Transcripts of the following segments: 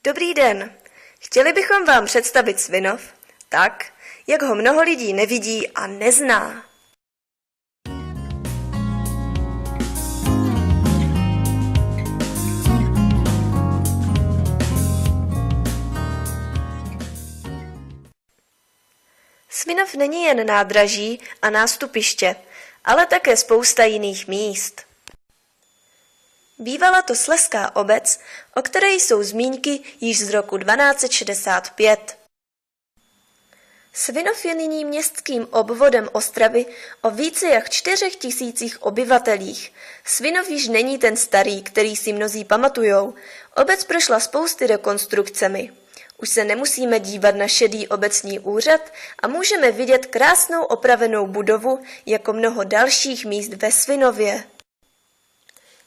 Dobrý den. Chtěli bychom vám představit Svinov tak, jak ho mnoho lidí nevidí a nezná. Svinov není jen nádraží a nástupiště, ale také spousta jiných míst. Bývala to slezská obec, o které jsou zmínky již z roku 1265. Svinov je nyní městským obvodem Ostravy o více jak 4 000 obyvatelích. Svinov již není ten starý, který si mnozí pamatujou. Obec prošla spousty rekonstrukcemi. Už se nemusíme dívat na šedý obecní úřad a můžeme vidět krásnou opravenou budovu jako mnoho dalších míst ve Svinově.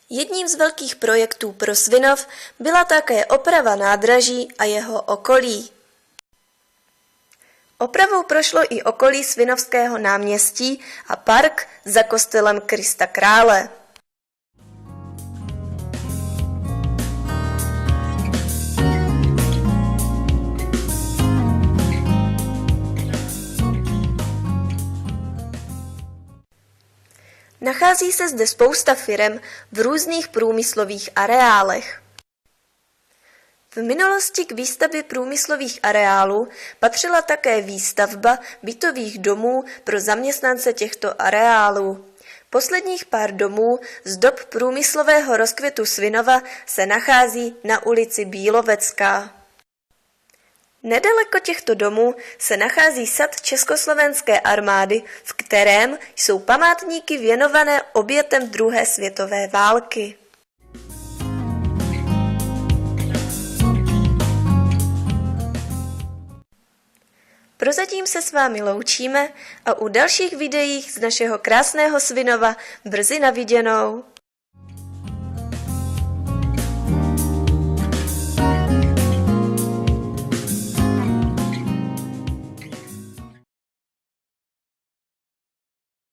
Jedním z velkých projektů pro Svinov byla také oprava nádraží a jeho okolí. Opravou prošlo i okolí Svinovského náměstí a park za kostelem Krista Krále. Nachází se zde spousta firem v různých průmyslových areálech. V minulosti k výstavbě průmyslových areálů patřila také výstavba bytových domů pro zaměstnance těchto areálů. Posledních pár domů z dob průmyslového rozkvětu Svinova se nachází na ulici Bílovecká. Nedaleko těchto domů se nachází sad Československé armády, v kterém jsou památníky věnované obětem druhé světové války. Prozatím se s vámi loučíme a u dalších videí z našeho krásného Svinova brzy na viděnou.